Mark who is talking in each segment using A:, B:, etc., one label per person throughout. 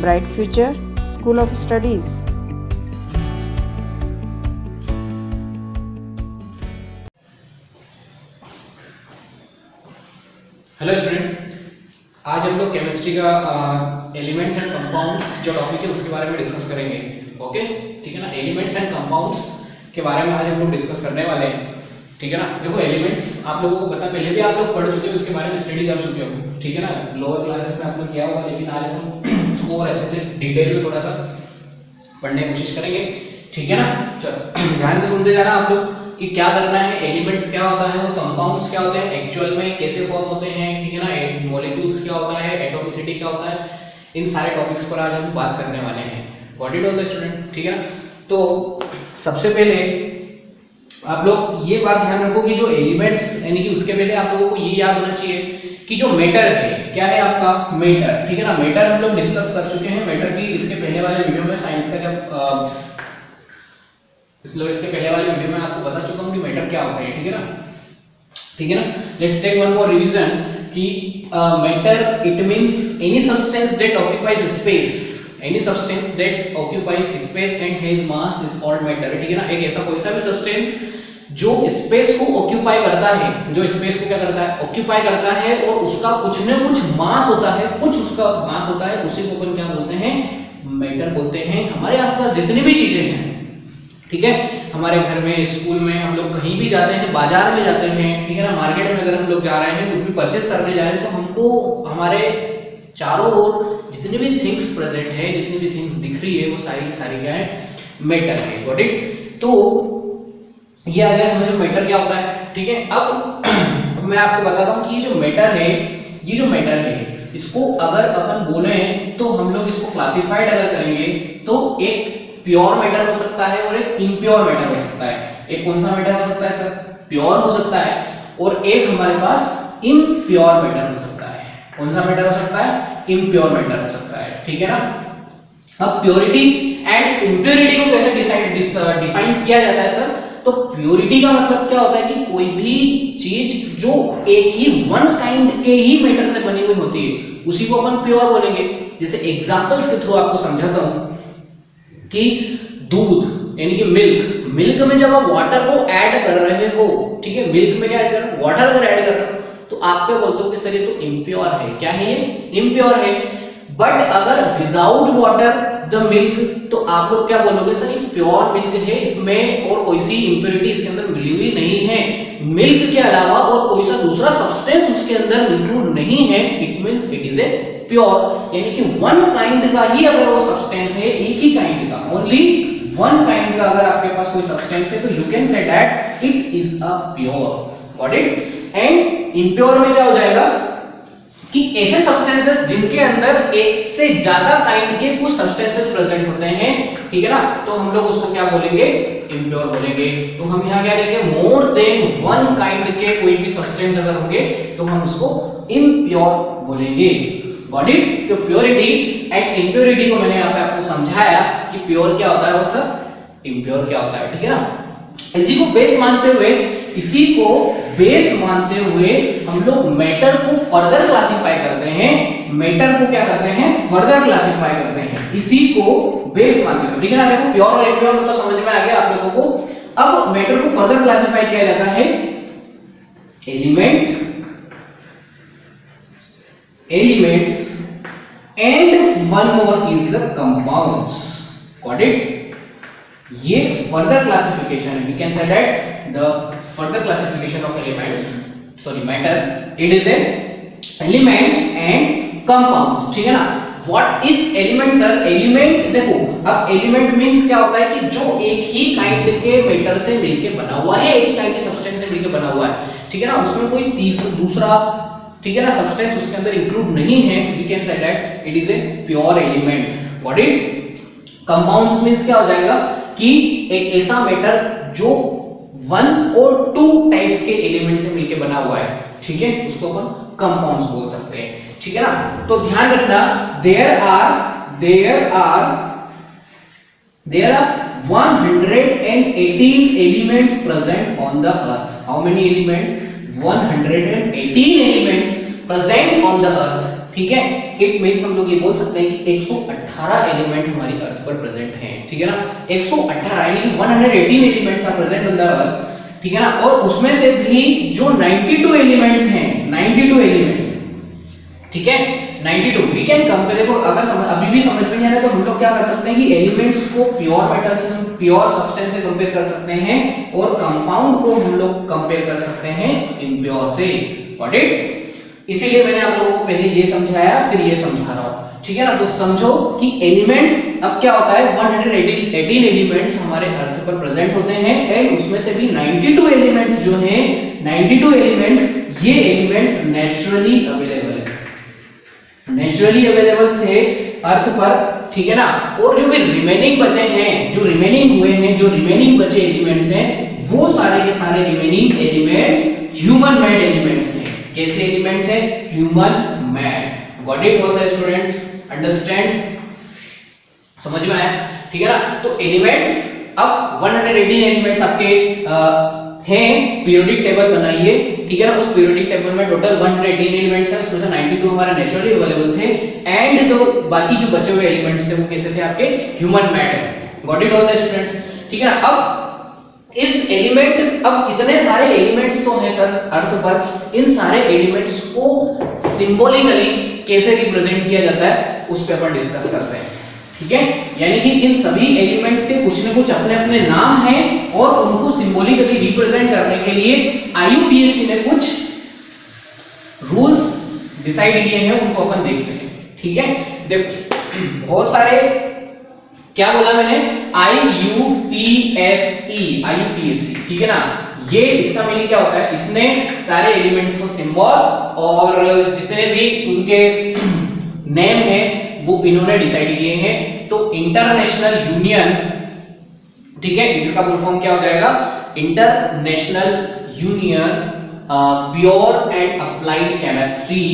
A: Bright Future School of Studies.
B: Hello student, आज हम लोग केमिस्ट्री का एलिमेंट्स एंड कंपाउंड्स जो टॉपिक है उसके बारे में डिस्कस करेंगे। ओके, ठीक है ना। एलिमेंट्स एंड कंपाउंड्स के बारे में आज हम लोग डिस्कस करने वाले हैं, ठीक है ना। देखो, एलिमेंट्स आप लोगों को पता, पहले भी आप लोग पढ़ चुके हो, उसके बारे में स्टडी कर चुके हो, ठीक है ना। लोअर क्लासेस में आप लोग किया होगा, लेकिन आज हम उसको और अच्छे से डिटेल में थोड़ा सा पढ़ने की कोशिश करेंगे, ठीक है ना। चलो ध्यान से सुनते जाना आप लोग कि क्या करना है, एलिमेंट्स क्या होता है, वो कंपाउंड्स क्या होते हैं, एक्चुअल में कैसे फॉर्म होते हैं, ठीक है ना। मॉलिक्यूल्स क्या होता है, एटॉमिसिटी क्या होता है, इन सारे टॉपिक्स पर आज हम बात करने वाले हैं। What it all the student, ठीक है ना। तो सबसे पहले आप लोग ये बात ध्यान रखो कि जो एलिमेंट्स, यानी कि उसके पहले आप लोगों को ये याद होना चाहिए कि जो मैटर है, क्या है आपका मैटर, ठीक है ना। मैटर हम लोग डिस्कस कर चुके हैं। मैटर की इसके पहले वाले वीडियो में साइंस का जब इसके पहले वाले वीडियो में आपको बता चुका हूं कि मैटर क्या होता है, ठीक है ना, ठीक है ना। Let's take one more revision कि matter it means any substance that occupies space, any substance that occupies space and has mass is called matter, ठीक है ना। एक ऐसा कोई सा भी सब्सटेंस जो स्पेस को ऑक्यूपाई करता है, जो स्पेस को क्या करता है, ऑक्यूपाई करता है, और उसका कुछ न कुछ मास होता है, कुछ उसका मास होता है, उसी को अपन क्या बोलते हैं, मैटर बोलते हैं। हमारे आसपास जितनी भी चीजें हैं, ठीक है, हमारे घर में, स्कूल में, हम लोग कहीं भी जाते हैं, बाजार में जाते हैं, ठीक है ना, मार्केट में अगर हम लोग जा रहे हैं, कुछ भी परचेस करने जा रहे हैं, तो हमको हमारे चारों ओर जितनी भी थिंग्स प्रेजेंट है, जितनी भी थिंग्स दिख रही है, वो सारी की सारी क्या है, मैटर है। Got it. तो ये आ गया समझो मैटर क्या होता है, ठीक है। अब मैं आपको बताता हूँ कि ये जो मैटर है, ये जो मैटर है, इसको अगर अपन बोले तो हम लोग इसको क्लासिफाइड अगर करेंगे तो एक प्योर मैटर हो सकता है और एक इम्प्योर मैटर हो सकता है। एक कौन सा मैटर हो सकता है सर, प्योर हो सकता है, और एक हमारे पास इम्प्योर मैटर हो सकता है। कौन सा मैटर हो सकता है, इम्प्योर मैटर हो सकता है, ठीक है ना। अब प्योरिटी एंड इम्प्योरिटी को कैसे डिफाइन किया जाता है सर, तो प्योरिटी का मतलब क्या होता है कि कोई भी चीज जो एक ही वन काइंड के ही मैटर से बनी हुई होती है, उसी को अपन प्योर बोलेंगे। जैसे एग्जांपल्स के थ्रू आपको समझाता हूं कि दूध यानी कि मिल्क में जब आप वाटर को ऐड कर रहे हो, ठीक है, मिल्क में क्या ऐड कर रहे हो, वाटर अगर ऐड कर रहे हो, तो आप क्या बोलते हो कि सर ये तो इम्प्योर है। क्या है ये, इम्प्योर है। बट अगर विदाउट वाटर द मिल्क, तो आप लोग क्या बोलोगे, सर ये प्योर मिल्क है, इसमें और कोई सी इंप्योरिटी इसके अंदर मिली हुई नहीं है, मिल्क के अलावा और कोई सा दूसरा सब्सटेंस उसके अंदर इंक्लूड नहीं है, it means it is a pure. यानी कि वन काइंड का ही अगर वो सब्सटेंस है, एक ही काइंड का, ओनली वन काइंड का अगर आपके पास कोई सब्सटेंस है, तो you can say that it is a pure. Got it. And impure में क्या हो जाएगा कि ऐसे सब्सटेंसेस जिनके अंदर एक से ज्यादा काइंड के कुछ सब्सटेंसेस प्रेजेंट होते हैं, ठीक है ना, तो हम लोग उसको क्या बोलेंगे, इम्प्योर बोलेंगे। तो हम यहाँ क्या लेंगे, मोर देन वन काइंड के कोई भी सब्सटेंस अगर होंगे तो हम उसको इम्प्योर बोलेंगे। Got it. तो प्योरिटी एंड इम्प्योरिटी को मैंने यहाँ पे आपको समझाया कि प्योर क्या होता है और सर इम्प्योर क्या होता है, ठीक है ना। इसी को बेस मानते हुए हम लोग मैटर को फर्दर क्लासिफाई करते हैं। मैटर को क्या करते हैं, फर्दर क्लासिफाई करते हैं, इसी को बेस मानते हुए, ठीक है ना। देखो, प्योर और इम्प्योर मतलब समझ में आ गया आप लोगों को। अब मैटर को फर्दर क्लासिफाई किया जाता है elements and one more is the compounds. Got it. ये फर्दर क्लासिफिकेशन है, we can say that the further classification of elements, sorry matter, it is a element and compounds, ठीक है ना। What is element sir, element देखो, अब element means क्या होता है कि जो एक ही काइंड के मैटर से मिलके बना हुआ है, एक ही काइंड के सब्सटेंस से मिलके बना हुआ है, ठीक है ना, उसमें कोई दूसरा, ठीक है ना, सब्सटेंस उसके अंदर इंक्लूड नहीं है, we can say that it is a pure element. What it. Compounds means क्या हो जाएगा कि एक ऐसा मैटर जो वन और टू टाइप्स के एलिमेंट से मिलके बना हुआ है, ठीक है, उसको अपन कंपाउंड्स बोल सकते हैं, ठीक है ना। तो ध्यान रखना, there are 118 elements present on the earth. How many elements? 118 elements present on the earth. ठीक है। इट मींस हम लोग ये बोल सकते हैं कि 118 एलिमेंट हमारी अर्थ पर प्रेजेंट हैं, ठीक है ना। 118 यानी 118 elements are present on the earth, ठीक है ना। और उसमें से भी जो 92 एलिमेंट्स हैं, 92 एलिमेंट्स, ठीक है, 92 वी कैन कंपेयर। देखो अगर अभी भी समझ में नहीं आ रहा तो हम लोग क्या कर सकते हैं कि एलिमेंट्स को प्योर मेटल से, प्योर सब्सटेंस से कंपेयर कर सकते हैं और कंपाउंड को हम लोग कंपेयर कर सकते हैं इम्प्योर से। Got it? इसीलिए मैंने आप लोगों को पहले ये समझाया फिर ये समझा रहा हूं, ठीक है ना। तो समझो कि एलिमेंट्स अब क्या होता है, 118 एलिमेंट्स हमारे अर्थ पर प्रेजेंट होते हैं एंड उसमें से भी 92 एलिमेंट्स जो हैं, 92 एलिमेंट्स, ये एलिमेंट्स नेचुरली अवेलेबल है, नेचुरली अवेलेबल थे अर्थ पर, ठीक है ना। और जो भी रिमेनिंग बचे हैं, जो रिमेनिंग हुए हैं, जो रिमेनिंग बचे एलिमेंट्स हैं, वो सारे के सारे remaining elements human made elements हैं। कैसे एलिमेंट्स हैं? Human made. Got it all the students? Understand? समझ में आया? ठीक है ना। तो एलिमेंट्स अब 118 एलिमेंट्स आपके हैं, पीरियोडिक टेबल बनाइए, ठीक है ना। उस पीरियोडिक टेबल में टोटल 118 एलिमेंट्स हैं, उसमें से 92 हमारे नेचुरली अवेलेबल थे एंड जो बाकी जो बचे हुए एलिमेंट्स थे वो कैसे थे? आपके ह्यूमन मेड है। Got it all the students? ठीक है ना। अब इस एलिमेंट, अब इतने सारे एलिमेंट्स तो हैं सर अर्थ पर, इन सारे एलिमेंट्स को सिंबॉलिकली कैसे रिप्रेजेंट किया जाता है उस पे अपन डिस्कस करते हैं, ठीक है। यानी कि इन सभी एलिमेंट्स के कुछ न कुछ अपने अपने नाम हैं और उनको सिंबॉलिकली रिप्रेजेंट करने के लिए IUPAC ने कुछ रूल्स डिसाइड किए हैं, उनको अपन देखते हैं, ठीक है। देखो बहुत सारे, क्या बोला मैंने? IUPAC, ठीक है ना। ये इसका मीनिंग क्या होता है? इसने सारे एलिमेंट्स को सिंबल और जितने भी उनके नेम है वो इन्होंने डिसाइड किए हैं। तो इंटरनेशनल यूनियन, ठीक है, इसका फुल फॉर्म क्या हो जाएगा? International union pure and applied chemistry,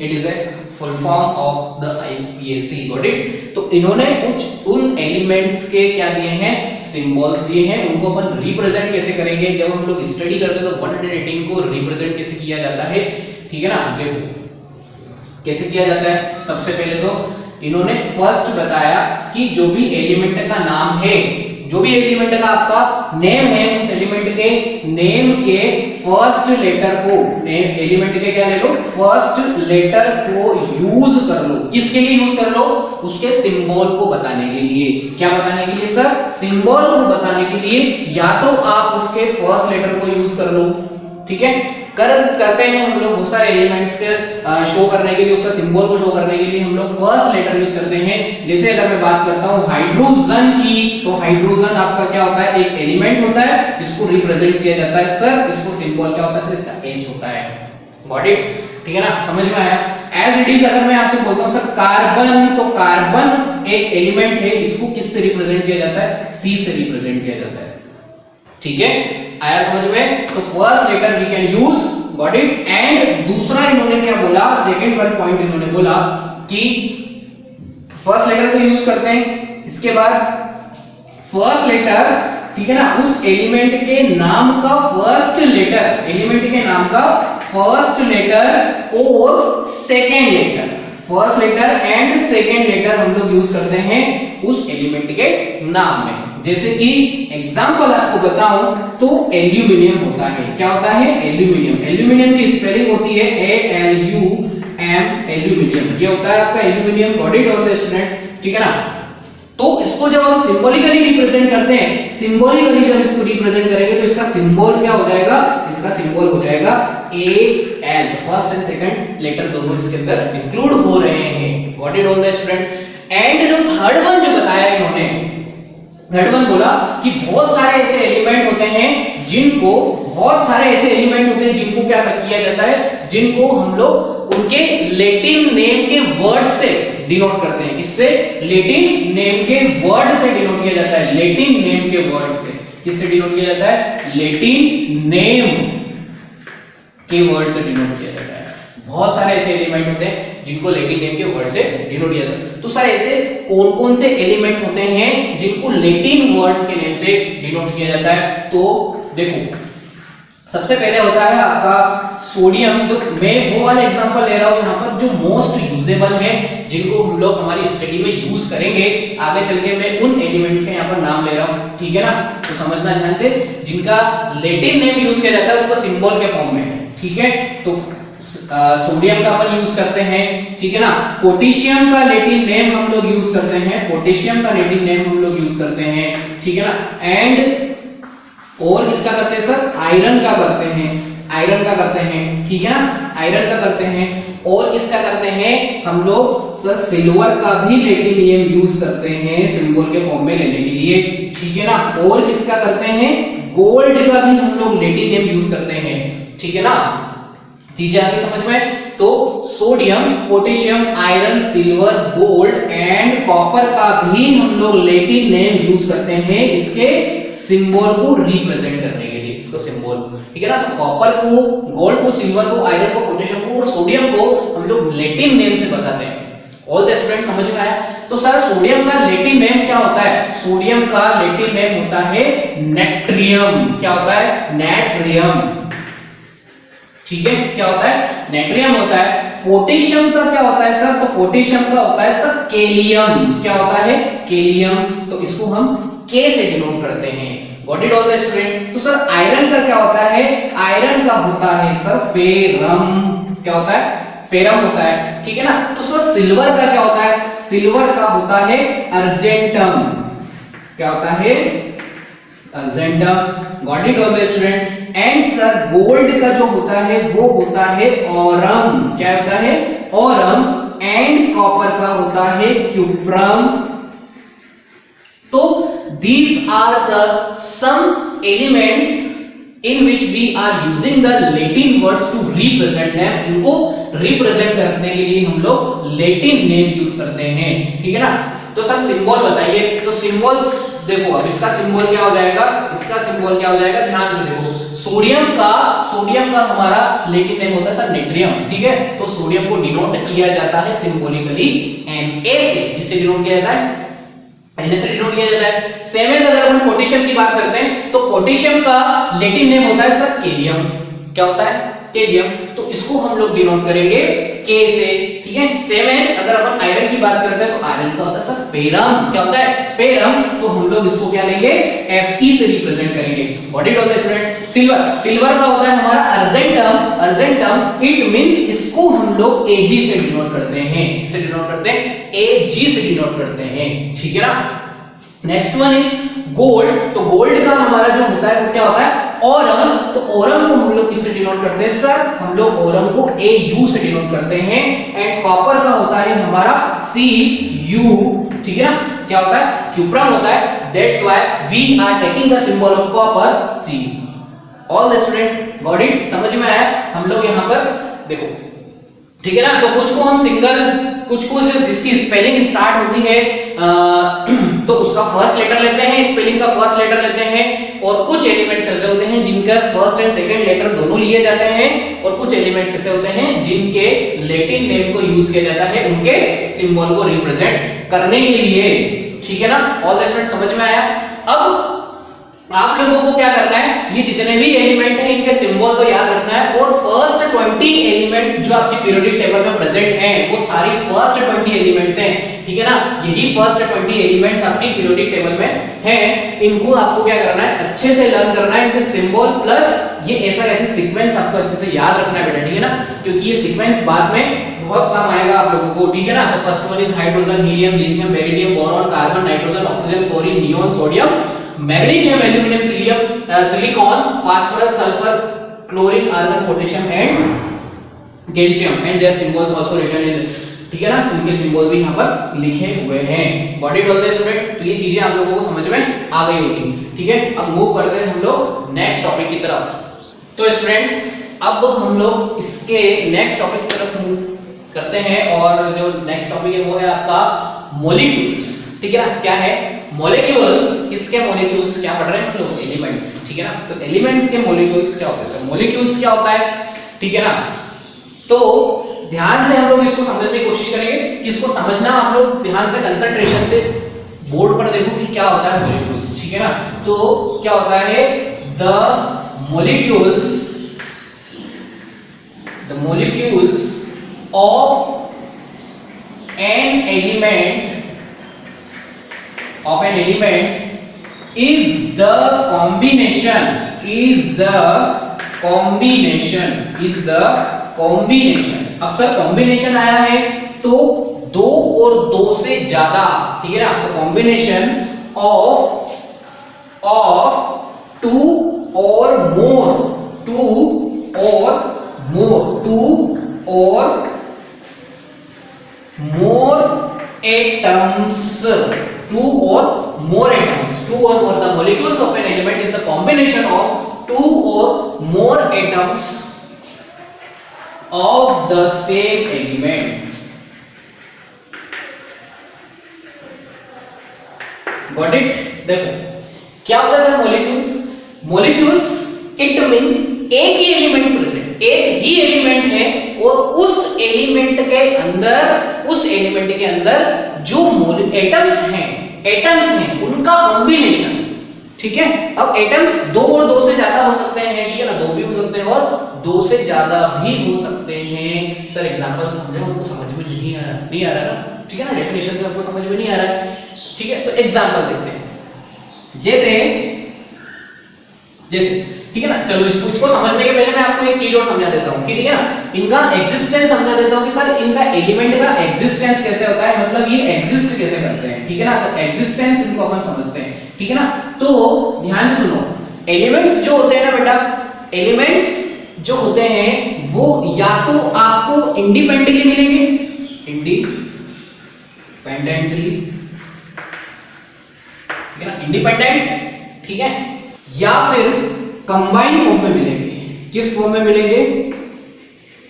B: it is a full form of the IUPAC। Got it? तो इन्होंने कुछ उन एलिमेंट्स के क्या दिए हैं? सिंबल्स दिए हैं। उनको अपन रिप्रेजेंट कैसे करेंगे? जब हम लोग स्टडी करते हैं तो 118 को रिप्रेजेंट कैसे किया जाता है, ठीक है ना। देखो कैसे किया जाता है। सबसे पहले तो इन्होंने फर्स्ट बताया कि जो भी एलिमेंट का नाम है, जो भी एलिमेंट का आपका नेम है, उस एलिमेंट के नेम के फर्स्ट लेटर को, एलिमेंट के क्या ले लो? फर्स्ट लेटर को यूज कर लो। किसके लिए यूज कर लो? उसके सिंबल को बताने के लिए। क्या बताने के लिए सर? सिंबल को बताने के लिए। या तो आप उसके फर्स्ट लेटर को यूज कर लो, ठीक है। करते हैं हम लोग बहुत सारे एलिमेंट्स के शो करने के लिए, उसका सिंबल को शो करने के लिए हम लोग फर्स्ट लेटर यूज करते हैं। जैसे अगर मैं बात करता हूं हाइड्रोजन की, तो हाइड्रोजन आपका क्या होता है? एक एलिमेंट होता है, इसको रिप्रेजेंट किया जाता है सर, इसको सिंबल क्या होता है सर? इसका H होता है। Got it? ठीक है ना, समझ में आया? एज इट इज अगर मैं आपसे बोलता हूं सर कार्बन, तो कार्बन एक एलिमेंट है, इसको किससे रिप्रेजेंट किया जाता है? C से रिप्रेजेंट किया जाता है, ठीक है। आया समझ में? तो first letter we can use, got it. And दूसरा इन्होंने क्या बोला? सेकंड वन पॉइंट इन्होंने बोला कि फर्स्ट लेटर से यूज करते हैं, इसके बाद फर्स्ट लेटर, ठीक है ना, उस एलिमेंट के नाम का फर्स्ट लेटर, एलिमेंट के नाम का फर्स्ट लेटर और second letter, first letter and second letter हम लोग यूज करते हैं उस एलिमेंट के नाम में। जैसे कि एग्जांपल आपको बताऊं तो एल्यूमिनियम होता है। क्या होता है? एल्यूमिनियम। एल्यूमिनियम की स्पेलिंग होती है ALUM, एल्यूमिनियम। ये होता है आपका aluminium. Got it all the student? ठीक है ना। तो इसको जब हम सिंबॉलिकली रिप्रेजेंट करते हैं, सिंबॉलिकली जब इसको रिप्रेजेंट करेंगे तो इसका सिंबल क्या हो जाएगा? इसका सिंबल हो जाएगा AL। First and second letter दोनों इसके अंदर इंक्लूड हो रहे हैं। Got it all the student? And जो थर्ड वन जो बताया इन्होंने, थर्ड वन बोला कि बहुत सारे ऐसे एलिमेंट होते हैं जिनको, बहुत सारे ऐसे एलिमेंट होते हैं जिनको क्या किया जाता है? जिनको हम लोग उनके लैटिन नेम के वर्ड से डिनोट करते हैं। किससे? लैटिन नेम के वर्ड से डिनोट किया जाता है। लैटिन नेम के वर्ड से किससे डिनोट किया जाता है? लैटिन नेम के वर्ड से डिनोट किया जाता है। बहुत सारे ऐसे एलिमेंट होते हैं जिनको लैटिन नेम के वर्ड से डिनोट किया जाता है। तो सर ऐसे कौन-कौन से एलिमेंट होते हैं जिनको लैटिन वर्ड्स के नेम से डिनोट किया जाता है? तो देखो सबसे पहले होता है आपका सोडियम। तो मैं वो वाला एग्जांपल ले रहा हूं यहाँ पर जो मोस्ट यूजेबल है, जिनको हम लोग हमारी स्टडी में यूज करेंगे आगे चल के। मैं उन एलिमेंट्स के यहाँ पर नाम ले रहा हूँ, ठीक है ना। तो समझना ध्यान से, जिनका लैटिन नेम यूज किया जाता है उनको सिंबल के फॉर्म में, ठीक है। तो सोडियम का अपन यूज करते हैं, ठीक है ना। पोटेशियम का लैटिन नेम हम लोग यूज करते हैं, पोटेशियम का लैटिन नेम हम लोग यूज करते हैं, ठीक है ना। एंड और किसका करते हैं सर, आयरन का करते हैं, आयरन का करते हैं, ठीक है ना, आयरन का करते हैं। और किसका करते हैं हम लोग सर, सिल्वर का भी लैटिन नेम यूज करते हैं सिंबल के फॉर्म में लेने के लिए, ठीक है ना। और किसका करते हैं, गोल्ड का भी हम लोग लैटिन नेम यूज करते हैं, ठीक है ना। चीजें आगे समझ में। तो sodium, potassium, iron, silver, gold and copper का भी हम लोग लैटिन नेम यूज करते हैं इसके सिंबल को रिप्रेजेंट करने के लिए, इसको सिंबल, ठीक है ना। तो कॉपर को, गोल्ड को, सिल्वर को, आयरन को, पोटेशियम को और सोडियम को हम लोग लैटिन नेम से बताते हैं। ऑल द स्टूडेंट समझ में आया। तो सर सोडियम का लैटिन नेम क्या होता है, सोडियम का लैटिन नेम होता है नेट्रियम। क्या होता है, नेट्रियम, ठीक है। क्या होता है, नेट्रियम होता है। पोटेशियम का क्या होता है सर, तो पोटेशियम का होता है सर केलियम। क्या होता है, केलियम। तो इसको हम के से डिनोट करते हैं। Got it all the student. तो सर आयरन का क्या होता है, आयरन का होता है सर फेरम। क्या होता है, फेरम होता है, ठीक है ना। तो सर सिल्वर का क्या होता है, सिल्वर का होता है अर्जेंटम। क्या होता है, argentum. Got it all the student. And sir gold का जो होता है वो होता है ऑरम। क्या होता है, ऑरम। एंड कॉपर का होता है क्यूप्रम। तो these are the some elements in which we are using the Latin words to represent them। उनको रिप्रेजेंट करने के लिए हम लोग लैटिन नेम यूज करते हैं, ठीक है ना। तो सर सिंबल बताइए। तो सिंबल्स देखो, अब इसका सिंबल क्या हो जाएगा, इसका सिंबल क्या हो जाएगा, ध्यान से देखो। सोडियम का हमारा लैटिन नेम होता है सर नेट्रियम, ठीक है। तो सोडियम को डिनोट किया जाता है सिंबॉलिकली Na से। इससे डिनोट किया जाता है, Na से डिनोट किया जाता है। सेम एज अगर हम पोटेशियम की बात करते हैं तो पोटेशियम का लैटिन नेम होता है सर केलियम। क्या होता है, केलियम। तो इसको हम लोग डिनोट करेंगे के से, ठीक है। सेम एज अगर अपन आयरन की बात करते हैं तो आयरन का होता है सर फेरम। क्या होता है, फेरम। तो हम लोग इसको क्या लेंगे, Fe से रिप्रेजेंट करेंगे। What it all the student. Silver, silver का होता है हमारा अर्जेंटम। अर्जेंटम इट मींस इसको हम लोग Ag से डिनोट करते हैं, इसे डिनोट करते हैं Ag से डिनोट करते हैं, ठीक है ना। Next one is gold. तो गोल्ड का हमारा जो होता है वो क्या होता है, ओरम। तो ओरम को हम लोग किससे डिनोट करते हैं सर, हम लोग ओरम को Au से डिनोट करते हैं। एंड कॉपर का होता है हमारा Cu, ठीक है ना। क्या होता है, क्यूप्रम होता है। That's why we are taking the symbol of copper C। All the student got it, समझ में आया। हम लोग यहाँ पर देखो, ठीक है ना। तो कुछ को हम सिंगल, कुछ को जिसकी स्पेलिंग स्टार्ट होती है तो उसका फर्स्ट लेटर लेते हैं, स्पेलिंग का फर्स्ट लेटर लेते हैं। और कुछ एलिमेंट्स ऐसे होते हैं जिनका फर्स्ट एंड सेकंड लेटर दोनों लिए जाते हैं। और कुछ एलिमेंट्स ऐसे होते हैं जिनके लैटिन नेम को यूज किया जाता है उनके सिंबल को रिप्रेजेंट करने के लिए, ठीक है ना। ऑल द स्टूडेंट समझ में आया। अब आप लोगों को क्या करना है, ये जितने भी एलिमेंट हैं इनके सिंबल तो याद रखना है। और फर्स्ट 20 एलिमेंट्स जो आपकी पीरियोडिक टेबल में प्रेजेंट हैं वो सारी फर्स्ट 20 एलिमेंट्स हैं, ठीक है ना। यही फर्स्ट 20 एलिमेंट्स आपकी पीरियोडिक टेबल में हैं। इनको आपको क्या करना है, अच्छे से लर्न करना है, इनके सिंबल प्लस ये ऐसे सीक्वेंस आपको अच्छे से याद रखना है बेटा, ठीक है ना। क्योंकि ये सीक्वेंस बाद में बहुत काम आएगा आप लोगों को, ठीक है ना। तो first one is hydrogen, helium, lithium, beryllium, boron, carbon, nitrogen, oxygen, fluorine, neon, sodium, magnesium, aluminium, silicon, phosphorus, sulphur, chlorine, argon, potassium and calcium and their symbols also written in, ठीक है ना। इनके सिंबल भी यहाँ पर लिखे हुए हैं। Got it all the student. तो ये चीजें आप लोगों को समझ में आ गई होगी, ठीक है। अब मूव करते हैं हम लोग नेक्स्ट टॉपिक की तरफ। तो स्टूडेंट्स अब हम लोग इसके नेक्स्ट टॉपिक की तरफ मूव करते हैं। और जो नेक्स्ट टॉपिक है वो है आपका मॉलिक्यूल्स, ठीक है ना। क्या है, मॉलिक्यूल्स। किसके मॉलिक्यूल्स, क्या पढ़ रहे हैं हम लोग, एलिमेंट्स, ठीक है ना। तो एलिमेंट्स के मॉलिक्यूल्स क्या होते हैं सर, मॉलिक्यूल्स क्या होता है, ठीक है ना। तो ध्यान से हम लोग इसको समझने की कोशिश करेंगे। इसको समझना आप लोग ध्यान से, कंसंट्रेशन से बोर्ड पर देखो कि क्या होता है मॉलिक्यूल्स, ठीक है ना। तो क्या होता है, the molecules the molecules of an element is the combination अब सर कॉम्बिनेशन आया है तो दो और दो से ज्यादा, ठीक है ना, तो कॉम्बिनेशन ऑफ टू और मोर atoms, two or more the molecules of an element is the combination of two or more atoms of the same element. Got it? देखो क्या होता है सर मॉलिक्यूल्स इट मींस एक ही एलिमेंट है और उस element के अंदर जो एटम्स हैं उनका कॉम्बिनेशन, ठीक है। अब एटम्स दो और दो से ज्यादा हो सकते हैं, ठीक है ना, दो भी हो सकते हैं और दो से ज्यादा भी हो सकते हैं। सर एग्जांपल से समझे, उनको समझ में नहीं आ रहा ना, ठीक है ना, डेफिनेशन से आपको समझ में नहीं आ रहा है, ठीक है। तो एग्जांपल देखते हैं, जैसे ठीक है ना, चलो इसको समझने के पहले मैं आपको एक चीज और समझा देता हूं कि ठीक है ना, इनका एग्जिस्टेंस समझा देता हूं कि सर इनका एलिमेंट का एग्जिस्टेंस कैसे होता है, मतलब ये एग्जिस्ट कैसे करते हैं, ठीक है ना। तो एग्जिस्टेंस इनको अपन समझते हैं, ठीक है ना। तो ध्यान से सुनो, एलिमेंट्स जो होते हैं ना बेटा, एलिमेंट्स जो होते हैं वो या तो आपको इंडिपेंडेंटली मिलेंगे, इंडिपेंडेंट, ठीक है, या फिर कंबाइंड फॉर्म में मिलेंगे। किस फॉर्म में मिलेंगे?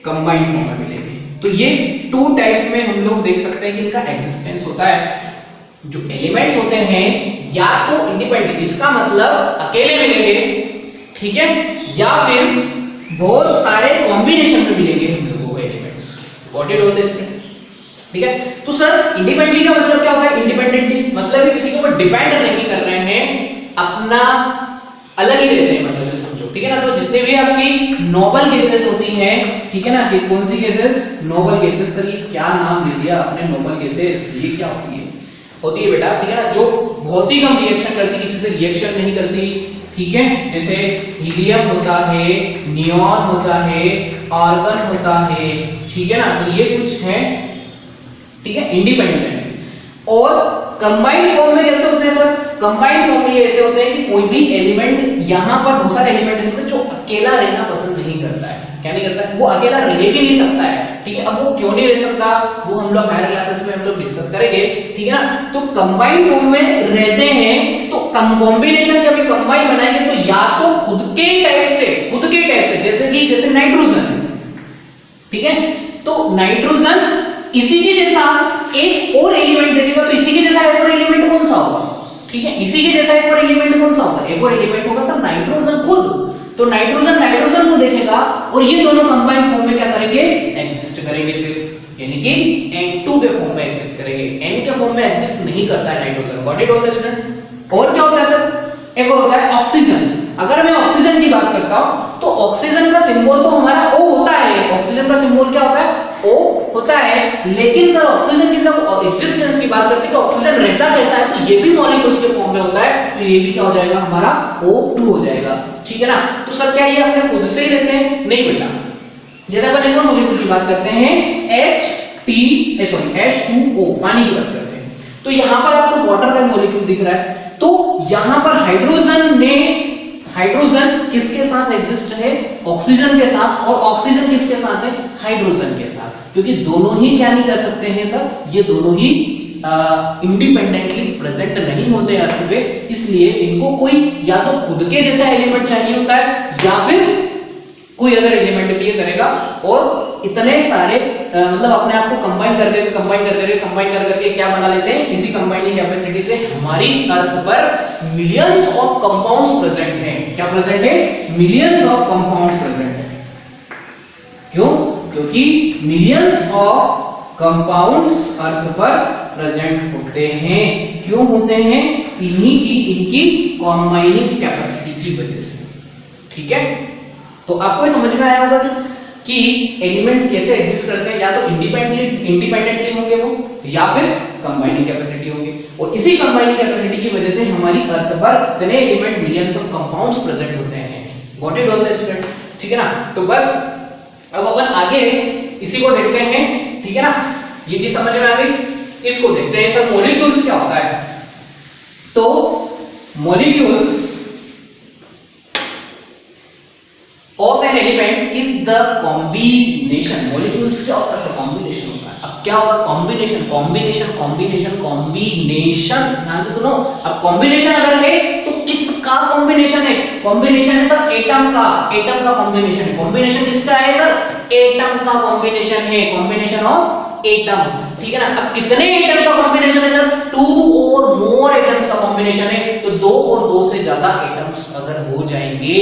B: कंबाइंड फॉर्म में मिलेंगे। तो ये टू टाइप्स में हम लोग देख सकते हैं कि इनका एग्जिस्टेंस होता है। जो एलिमेंट्स होते हैं या तो इंडिपेंडेंट, इसका मतलब अकेले मिलेंगे, ठीक है, या फिर बहुत सारे कॉम्बिनेशन में मिलेंगे हम लोगों को एलिमेंट्स। व्हाट इट होता है इसमें, ठीक है। तो सर इंडिपेंडेंटली का मतलब क्या होता है? इंडिपेंडेंटली मतलब किसी के ऊपर डिपेंड नहीं कर रहे हैं, अपना अलग ही रहते हैं, मतलब समझो, ठीक है ना। तो जितने भी आपकी नोबल केसेस होती हैं, ठीक है ना, ये कौन सी केसेस? Noble gases. सर ये क्या नाम दे दिया आपने, नोबल केसेस, ये क्या होती है बेटा, ठीक है ना, जो बहुत ही कम रिएक्शन करती, किसी से रिएक्शन नहीं करती, ठीक है, जैसे हीलियम होता है, नियॉन होता है, आर्गन होता है, ठीक है ना। तो ये कुछ है, ठीक है, इंडिपेंडेंट। और कंबाइंड फॉर्म में कैसे होते हैं सर? कंबाइंड फॉर्म में ये ऐसे होते हैं कि कोई भी एलिमेंट, यहां पर बहुत सारे एलिमेंट ऐसे होते हैं जो अकेला रहना पसंद नहीं करता है। क्या नहीं करता है? वो अकेला रह भी नहीं सकता है, ठीक है। अब वो क्यों नहीं रह सकता, वो हम लोग हायर क्लासेस में हम लोग डिस्कस करेंगे, ठीक है ना। तो कंबाइंड फॉर्म में रहते हैं, तो कॉम्बिनेशन जब ये कंबाइन बनाएंगे तो या तो खुद के टाइप से, जैसे नाइट्रोजन, ठीक है, तो नाइट्रोजन इसी के जैसा एक और एलिमेंट देगा, तो इसी के जैसा एक और एलिमेंट कौन सा होगा, ठीक है, इसी के जैसा एक और एलिमेंट कौन सा होगा? एक और एलिमेंट होगा सर नाइट्रोजन खुद। तो नाइट्रोजन को देखेगा और ये दोनों कंबाइंड फॉर्म में क्या करेंगे? एग्जिस्ट करेंगे, फिर यानी कि N2 के फॉर्म में एग्जिस्ट करेंगे। N के फॉर्म में एग्जिस्ट नहीं करता है नाइट्रोजन। व्हाट इट होता है स्टूडेंट? और क्या होता है सर? एक और होता है ऑक्सीजन। अगर मैं ऑक्सीजन की बात करता हूं तो ऑक्सीजन का सिंबल तो हमारा O होता है। ऑक्सीजन का सिंबल क्या होता है? O होता है। लेकिन सर ऑक्सीजन की जब एग्जिस्टेंस की बात करते हैं तो ऑक्सीजन रहता कैसा है? तो ये भी मॉलिक्यूल्स के फॉर्म में होता है, तो ये भी क्या हो जाएगा? हमारा O2 हो जाएगा, ठीक है ना। तो सर क्या ये अपने खुद से ही रहते हैं? नहीं बेटा। जैसे अपन एक और मॉलिक्यूल की बात करते हैं, H2O, पानी की बात करते हैं, तो यहां पर आपको वाटर का मॉलिक्यूल दिख रहा है। तो यहां पर हाइड्रोजन किसके साथ एग्जिस्ट है? ऑक्सीजन के साथ। और ऑक्सीजन किसके साथ है? हाइड्रोजन के साथ। क्योंकि दोनों ही क्या नहीं कर सकते हैं सर? ये दोनों ही इंडिपेंडेंटली प्रेजेंट नहीं होते अर्थ पे, इसलिए इनको कोई या तो खुद के जैसा एलिमेंट चाहिए होता है या फिर कोई अदर एलिमेंट भी ये करेगा। और इतने सारे मतलब अपने आप को कंबाइन करके क्या बना लेते हैं? इसी कंबाइनिंग कैपेसिटी से हमारी अर्थ पर मिलियंस ऑफ कंपाउंड्स प्रेजेंट हैं। क्या प्रेजेंट है? मिलियंस ऑफ कंपाउंड्स प्रेजेंट है। क्यों? क्योंकि मिलियंस ऑफ कंपाउंड्स अर्थ पर प्रेजेंट होते हैं। क्यों होते हैं? इनकी कंबाइनिंग कैपेसिटी की वजह से, ठीक है। तो आपको समझ में आया होगा कि कि एलिमेंट्स कैसे एग्जिस्ट करते हैं, या तो इंडिपेंडेंटली होंगे वो, या फिर कंबाइनिंग कैपेसिटी होंगे, और इसी कंबाइनिंग कैपेसिटी की वजह से हमारी अर्थ पर इतने element millions of compounds present होते हैं। Got it all the student, ठीक है ना। तो बस अब अपन आगे इसी को देखते हैं, ठीक है ना। ये चीज समझ में आ गई, इसको देखते हैं सर मॉलिक्यूल्स क्या होता है। तो molecules of an element is the combination. Molecules क्या होता है सर? कॉम्बिनेशन होता है। अब क्या होगा? Combination, combination, combination, combination. ध्यान से सुनो, अब कॉम्बिनेशन अगर है तो किसका कॉम्बिनेशन है? कॉम्बिनेशन है सर एटम का, एटम का कॉम्बिनेशन है। कॉम्बिनेशन किसका है सर? एटम का कॉम्बिनेशन है, कॉम्बिनेशन ऑफ एटम, ठीक है ना। अब कितने एटम का कॉम्बिनेशन है सर? 2 और मोर एटम्स का कॉम्बिनेशन है। तो 2 और 2 से ज्यादा एटम्स अगर हो जाएंगे,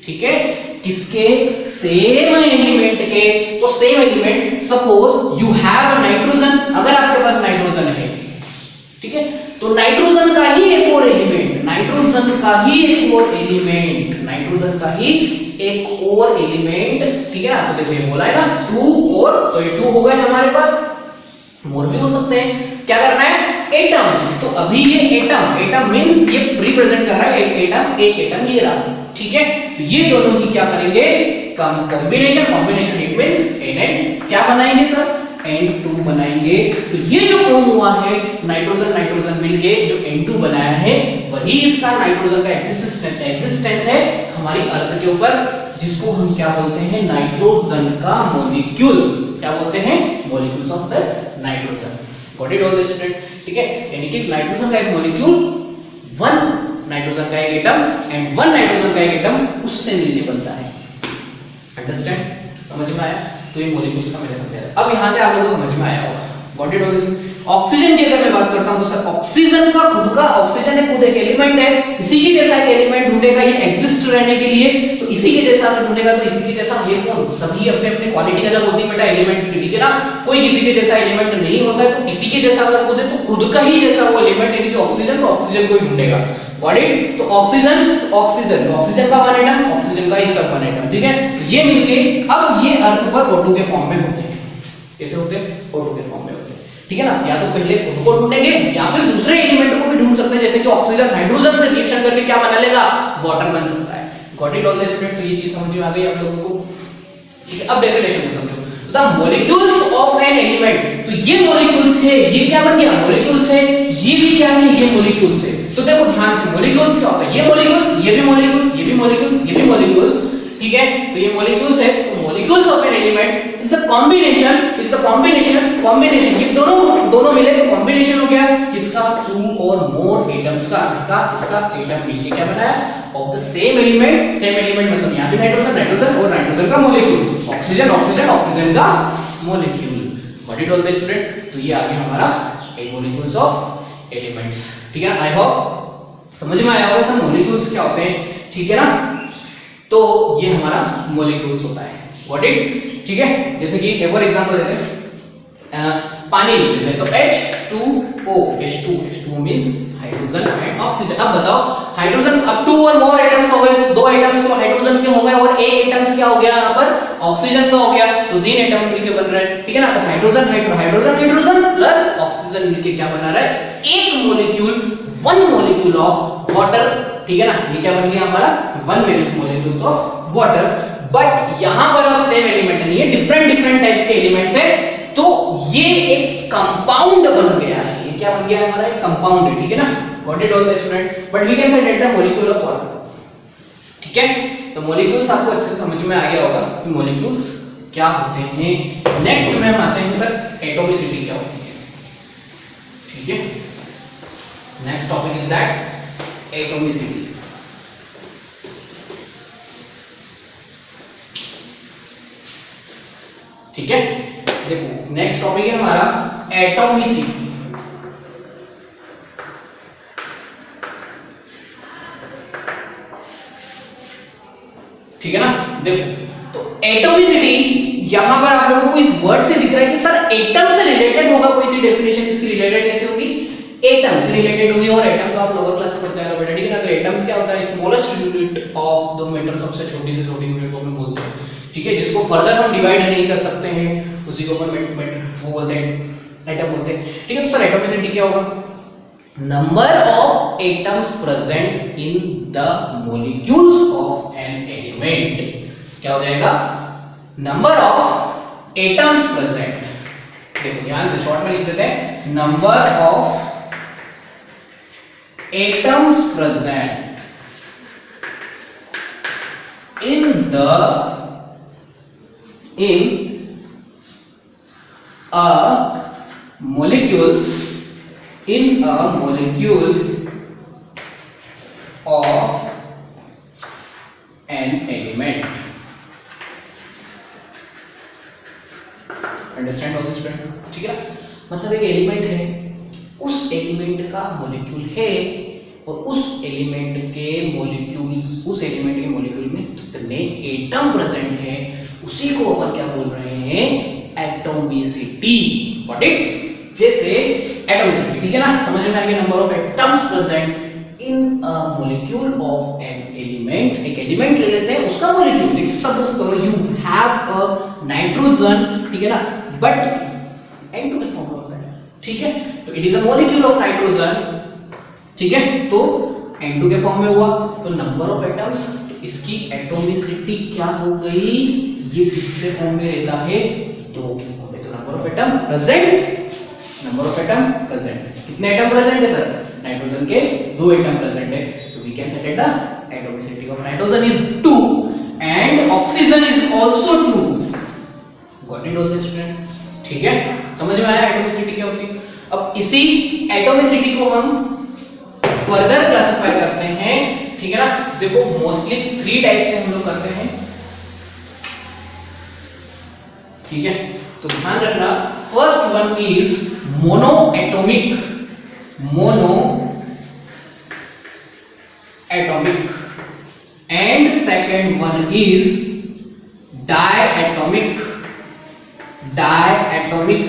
B: ठीक है, किसके? सेम एलिमेंट के। तो same element, suppose you have nitrogen, अगर आपके पास नाइट्रोजन है, ठीक है, तो नाइट्रोजन का ही एक और एलिमेंट, नाइट्रोजन का ही एक और एलिमेंट, नाइट्रोजन का ही एक और एलिमेंट, ठीक है ना। तो देखो ये बोला है ना 2 और, तो ये 2 हो गए हमारे पास, मोर भी हो सकते हैं। क्या करना है? एटम्स। तो अभी ये एटम, एटम मींस ये रिप्रेजेंट कर रहा है एक एटम, एक एटम ये रहा, ठीक है। तो ये दोनों ही क्या करेंगे? Combination, combination it means N क्या बनाएंगे सर? N2 बनाएंगे। तो ये जो फॉर्म हुआ है नाइट्रोजन नाइट्रोजन मिलके जो N2 बनाया है, वही इसका नाइट्रोजन का एग्जिस्टेंस है हमारी अर्थ के ऊपर, जिसको हम क्या बोलते हैं? नाइट्रोजन का मॉलिक्यूल। क्या बोलते हैं? Molecules of the nitrogen. Got it all the student, ठीक है। यानी कि नाइट्रोजन का एक मॉलिक्यूल, 1 नाइट्रोजन का एक एटम एंड 1 नाइट्रोजन का एक एटम उससे मिलके बनता है। अंडरस्टैंड? समझ में आया? तो ये मॉलिक्यूल्स का मैंने समझाया। अब यहां से आप लोगों को समझ में आया होगा। Got it all the student. Oxygen की अगर मैं बात करता हूं तो सर ऑक्सीजन का खुद का, ऑक्सीजन एक खुद एक एलिमेंट है, इसी के जैसा एक एलिमेंट ढूंढेगा ये एग्जिस्ट रहने के लिए। तो इसी के जैसा अगर ढूंढेगा तो इसी के जैसा, ये कौन? सभी अपने अपने क्वालिटी अलग होती है बेटा एलिमेंट्स की, ठीक है ना। कोई किसी के जैसा एलिमेंट नहीं होता है। तो इसी के जैसा अगर खुद है तो खुद का ही जैसा वो एलिमेंट है, ऑक्सीजन, तो ऑक्सीजन को ही ढूंढेगा। Got it? तो ऑक्सीजन, ऑक्सीजन, ऑक्सीजन का 1 एटम, ऑक्सीजन का इसका 1 एटम, ठीक है। तो ये मिलके अब ये अर्थ पर O2 के फॉर्म में होते हैं। कैसे होते हैं? O2 के फॉर्म में होते हैं, ठीक है ना। या तो पहले खुद को ढूंढेंगे या फिर दूसरे एलिमेंट को भी ढूंढ सकते हैं, जैसे कि ऑक्सीजन हाइड्रोजन से रिएक्शन करके क्या बना लेगा? वाटर बन सकता है। Got it all the student. तो ये चीज समझ में आ गई आप लोगों को, ठीक है। अब डेफिनेशन को समझो। The molecules of an element, तो ये मॉलिक्यूल्स है, ये क्या बन गया? मॉलिक्यूल्स है। ये भी क्या है? ये मॉलिक्यूल्स है। तो देखो ध्यान से, मॉलिक्यूल्स क्या होता है? ये मॉलिक्यूल्स, ये भी मॉलिक्यूल्स, ये भी मॉलिक्यूल्स, ये भी मॉलिक्यूल्स, ठीक है। तो ये मॉलिक्यूल्स है। तो molecules of an element is the combination, combination ये दोनों मिले तो कॉम्बिनेशन हो गया किसका? 2 और मोर एटम्स का। इसका एटम मिलके क्या बनाया? Of the same element, same element मतलब यहां भी नाइट्रोजन नाइट्रोजन और नाइट्रोजन का मॉलिक्यूल, ऑक्सीजन ऑक्सीजन ऑक्सीजन का molecule. What it all the student? तो ये आ गया हमारा एट मॉलिक्यूल्स ऑफ एलिमेंट्स, ठीक है ना। आई होप समझ में आया होगा सर मॉलिक्यूल्स क्या होते हैं, ठीक है ना। तो ये हमारा मॉलिक्यूल्स होता है। What it? ठीक है। जैसे कि फॉर एग्जांपल लेते हैं पानी लेते हैं, तो H2O, H2 means hydrogen and oxygen. अब बताओ हाइड्रोजन, अब 2 और मोर एटम्स हो गए, तो 2 एटम्स तो हाइड्रोजन के हो गए और एक एटम्स क्या हो गया यहाँ पर? ऑक्सीजन का हो गया। तो 3 एटम्स मिलके बन रहे हैं, ठीक है ना। तो hydrogen hydrogen hydrogen plus oxygen मिलके क्या बना रहा है? एक मॉलिक्यूल, 1 मॉलिक्यूल ऑफ वाटर, ठीक है ना। ये क्या बन गया हमारा? 1 मॉलिक्यूल्स ऑफ वाटर। बट यहां पर अब सेम एलिमेंट नहीं है, डिफरेंट टाइप्स के एलिमेंट्स है। तो ये एक कंपाउंड बन गया है। ये क्या बन गया है? हमारा एक कंपाउंड है, ठीक है ना। Got it all the student. But we can say delta molecule of water, ठीक है। तो मॉलिक्यूल्स आपको अच्छे से समझ में आ गया होगा कि मॉलिक्यूल्स क्या होते हैं। नेक्स्ट में हम आते हैं सर एटॉमिसिटी क्या होती है, ठीक है। Next topic is that atomicity. ठीक है। देखो नेक्स्ट टॉपिक है हमारा एटॉमिसिटी। ठीक है ना। देखो तो एटॉमिसिटी यहां पर आप लोगों को इस वर्ड से दिख रहा है कि सर एटम से रिलेटेड होगा कोई सी डेफिनेशन, इसकी रिलेटेड कैसे होगी? एटम से रिलेटेड हुई, और एटम तो आप लोअर क्लास में पढ़ते हैं बेटा, ठीक है ना। तो एटम्स क्या होता है, smallest unit of the matter, सबसे छोटी से छोटी यूनिट को हम बोलते हैं, ठीक है, जिसको फर्दर हम डिवाइड नहीं कर सकते हैं, उसी को अपन वो बोलते हैं एटम बोलते हैं, ठीक है। तो सर एटॉमिसिटी क्या होगा, number of atoms present in the molecules of an element, क्या हो जाएगा, नंबर ऑफ एटम्स प्रेजेंट, देखो ध्यान से शॉर्ट में लिख देते हैं, number of atoms present in a molecules in a molecule of an element, understand हो स्टूडेंट, ठीक है। मतलब एक एलिमेंट है, उस एलिमेंट का मॉलिक्यूल है, और उस एलिमेंट के मॉलिक्यूल्स, उस एलिमेंट के मॉलिक्यूल में कितने एटम प्रेजेंट है, उसी को अपन क्या बोल रहे हैं, एटॉमिसिटी। व्हाट इट, जैसे एटॉमिसिटी, ठीक है ना, समझ में आ गया, number of atoms present in a molecule of an element, एक एलिमेंट ले लेते हैं, उसका मॉलिक्यूल, देखिए सपोज करो यू हैव अ नाइट्रोजन, ठीक है ना, बट N2 के फॉर्म में होता है, ठीक है, तो it is a molecule of nitrogen, ठीक है, तो N2 के फॉर्म में हुआ, तो नंबर ऑफ एटम्स, इसकी एटॉमिसिटी क्या हो गई, ये किससे फॉर्म में रहता है, 2 के फॉर्म में, तो number of atom present, number of atom present, कितने एटम प्रेजेंट है सर, नाइट्रोजन के 2 एटम प्रेजेंट है, तो we can set the atomicity of nitrogen is 2 and oxygen is also 2, got it all student, ठीक है, समझ में आया एटॉमिसिटी क्या होती है। अब इसी एटॉमिसिटी को हम फर्दर क्लासिफाई करते हैं, ठीक है ना, देखो मोस्टली 3 टाइप से हम लोग करते हैं, ठीक है, तो ध्यान रखना, first one is monoatomic, monoatomic, and second one is diatomic, diatomic,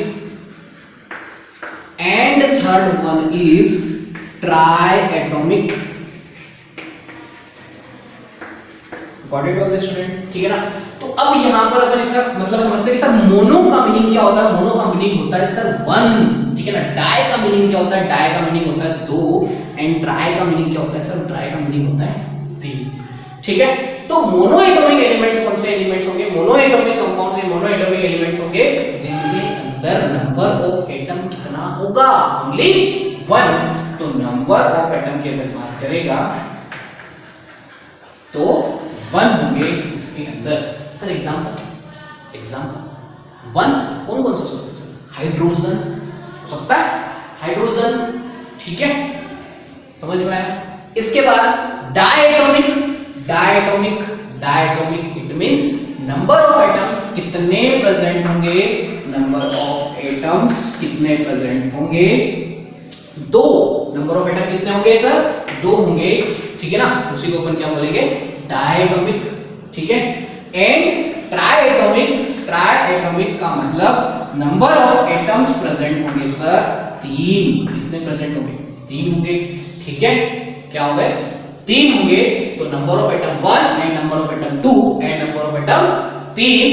B: and third one is triatomic, got it all student, ठीक है ना। तो अब यहां पर अपन इसका मतलब समझते हैं कि सर मोनो का मीनिंग क्या होता है, मोनो का मीनिंग होता है सर 1, ठीक है ना, डाई का मीनिंग क्या होता है, डाई का मीनिंग होता है 2, एंड ट्राई का मीनिंग क्या होता है सर, ट्राई का मीनिंग होता है 3, ठीक है। तो मोनो एटॉमिक एलिमेंट्स कौन से एलिमेंट्स होंगे, मोनो एटॉमिक कंपाउंड से मोनो एटॉमिक एलिमेंट्स होंगे जिनके अंदर नंबर ऑफ एटम कितना होगा, ओनली 1, तो नंबर ऑफ एटम की अगर बात करेगा तो 1 होंगे इसके अंदर, सर एग्जांपल, एग्जांपल 1 कौन कौन सा हो सकता है सर, हाइड्रोजन हो सकता है, हाइड्रोजन, ठीक है, समझ में आया। इसके बाद diatomic, diatomic, diatomic it means number of atoms कितने प्रेजेंट होंगे, नंबर ऑफ एटम्स कितने प्रेजेंट होंगे, 2, नंबर ऑफ एटम कितने होंगे सर, 2 होंगे, ठीक है ना, उसी को अपन क्या बोलेंगे, डायएटॉमिक, ठीक है। एंड ट्राइएटॉमिक, ट्राइएटॉमिक का मतलब नंबर ऑफ एटम्स प्रेजेंट होंगे सर 3, कितने प्रेजेंट होंगे, 3 होंगे, ठीक है, क्या हो गए 3 होंगे, तो number of atom 1 and number of atom 2 and number of atom 3,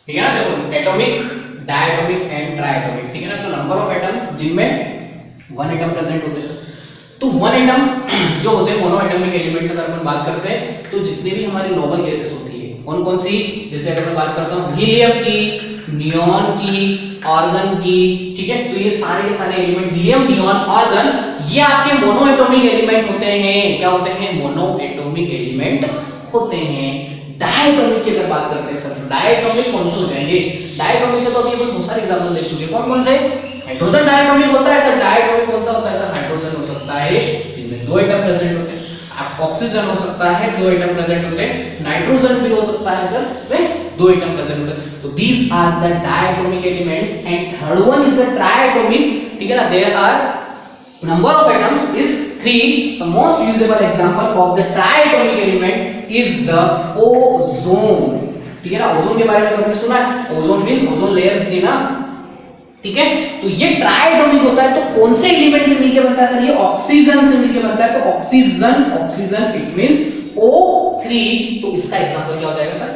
B: ठीक है ना। देखो एटॉमिक, डायएटॉमिक एंड ट्राइएटॉमिक, ठीक है ना, तो नंबर ऑफ एटम्स जिनमें 1 एटम प्रेजेंट होते हैं, तो 1 एटम जो होते हैं मोनो एटॉमिक एलिमेंट्स, अगर अपन बात करते हैं तो जितने भी हमारी नोबल गैसेस होती है कौन कौन सी, जैसे अगर मैं बात करता हूं हीलियम की, नियॉन की, आर्गन की, ठीक है, तो ये सारे के सारे एलिमेंट हीलियम, नियॉन, आर्गन, ये आपके मोनो एटॉमिक एलिमेंट होते हैं, क्या होते हैं, मोनो एटॉमिक एलिमेंट होते हैं। डायएटॉमिक की अगर बात करते हैं सर, डायएटॉमिक कौन से हो जाएंगे, डायएटॉमिक के तो अभी अपन बहुत सारे एग्जांपल देख चुके हैं, कौन कौन से, हाइड्रोजन डायएटॉमिक होता है सर, डायएटॉमिक कौन सा होता है सर, हाइड्रोजन हो सकता है जिनमें 2 एटम प्रेजेंट होते हैं, ऑक्सीजन हो सकता है 2 एटम प्रेजेंट होते हैं, नाइट्रोजन भी हो सकता है सर, इसमें 2 एटम प्रेजेंट होते हैं, तो these are the diatomic elements, and third one is the triatomic, ठीक है ना, there are number of atoms is 3, the most usable example of the triatomic element is the ozone, ठीक है ना। ओजोन के बारे में आपने सुना है, ओजोन मींस ओजोन लेयर थी ना, ठीक है। तो ये ट्राइएटॉमिक होता है, तो कौन से एलिमेंट से मिलके बनता है सर? ये ऑक्सीजन से मिलके बनता है, तो ऑक्सीजन इट मींस O3, तो इसका एग्जांपल क्या हो जाएगा sir?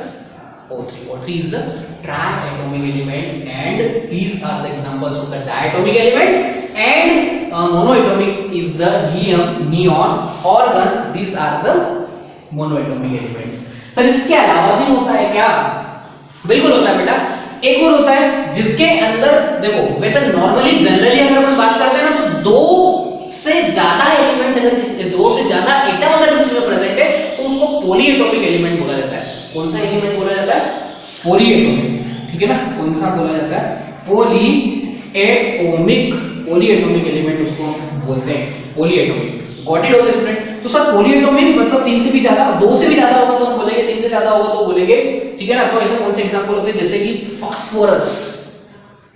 B: O3 is the triatomic element and these are the examples of the diatomic elements and monoatomic is the helium, neon, argon, these are the monoatomic elements। Sir इसके अलावा भी होता है क्या? बिल्कुल होता है बेटा। एक और होता है जिसके अंदर देखो, वैसे नॉर्मली जनरली अगर हम बात करते हैं ना, तो दो से ज्यादा एलिमेंट अगर किसी, दो से ज्यादा एटम अगर किसी में प्रेजेंट है तो उसको पॉलीएटॉमिक एलिमेंट बोला जाता है। कौन सा एलिमेंट बोला जाता है? पॉलीएटॉमिक, ठीक है ना। कौन सा बोला जाता है? पॉलीएटॉमिक एलिमेंट उसको बोलते हैं, polyatomic. Got it? Okay student. तो सर पॉलीएटॉमिक मतलब 3 से भी ज्यादा, 2 से भी ज्यादा होगा तो हम बोलेंगे, 3 से ज्यादा होगा तो बोलेंगे, ठीक है ना। तो ऐसे कौन से एग्जांपल होते हैं? जैसे कि फास्फोरस।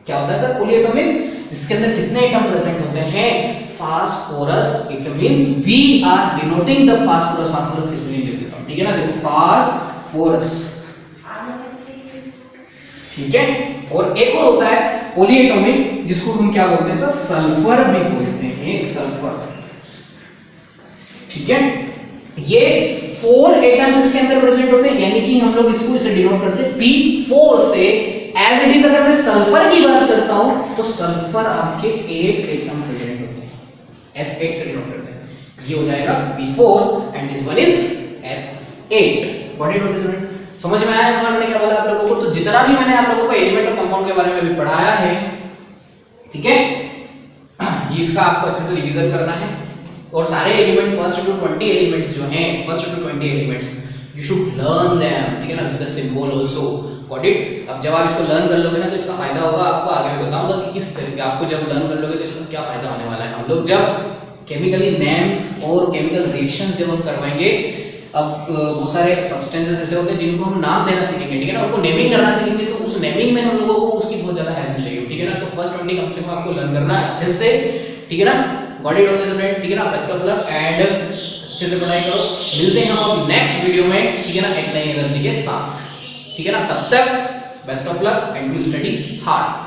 B: क्या होता है सर? पॉलीएटॉमिक, जिसके अंदर कितने एटम प्रेजेंट होते हैं? Phosphorus. It means we are denoting the phosphorus. Phosphorus किस में लिख देता हूं, ठीक है ना। देखो फास्फोरस, ठीक है। और एक और होता है पॉलीएटॉमिक, जिसको हम क्या बोलते हैं सर? सल्फर भी बोलते हैं, सल्फर, ठीक है। ये 4 एटम्स इसके अंदर प्रेजेंट होते हैं, यानी कि हम लोग इसको इसे डिनोट करते हैं P4 से। एज इट इज अगर मैं सल्फर की बात करता हूं तो सल्फर आपके 8 एटम प्रेजेंट होते हैं, S8 से डिनोट करते हैं। ये हो जाएगा P4 and this one is S8। What it होता है? समझ में आया हमारे मैंने क्या बोला आप लोगों को? तो जितना भी मैंने आप लोगों को एलिमेंट और कंपाउंड के बारे में अभी पढ़ाया है, ठीक है, ये इसका आपको अच्छे से रिवीजन करना है। और सारे एलिमेंट फर्स्ट टू 20 एलिमेंट्स जो हैं, first to 20 elements you should learn them, ठीक है ना, with the symbol also. Got it? अब जब आप इसको लर्न कर लोगे ना तो इसका फायदा होगा आपको, आगे मैं बताऊंगा कि किस तरीके आपको जब लर्न कर लोगे तो इसका क्या फायदा होने वाला है। हम लोग जब केमिकली नेम्स और केमिकल रिएक्शंस जब हम करवाएंगे, अब बहुत सारे सब्सटेंसेस ऐसे होते हैं जिनको हम नाम देना सीखेंगे, ठीक है ना, उनको नेमिंग करना सीखेंगे, तो उस नेमिंग में हम लोगों को उसकी बहुत ज्यादा हेल्प मिलेगी, ठीक है ना। तो फर्स्ट 20 कम से कम आपको लर्न करना है अच्छे से, ठीक है ना। Got it? ओके स्टूडेंट, ठीक है ना। बेस्ट ऑफ लक एंड अच्छे से पढ़ाई करो। मिलते हैं हम नेक्स्ट वीडियो में, ठीक है ना, एक नई एनर्जी के साथ, ठीक है ना। तब तक best of luck and do study hard.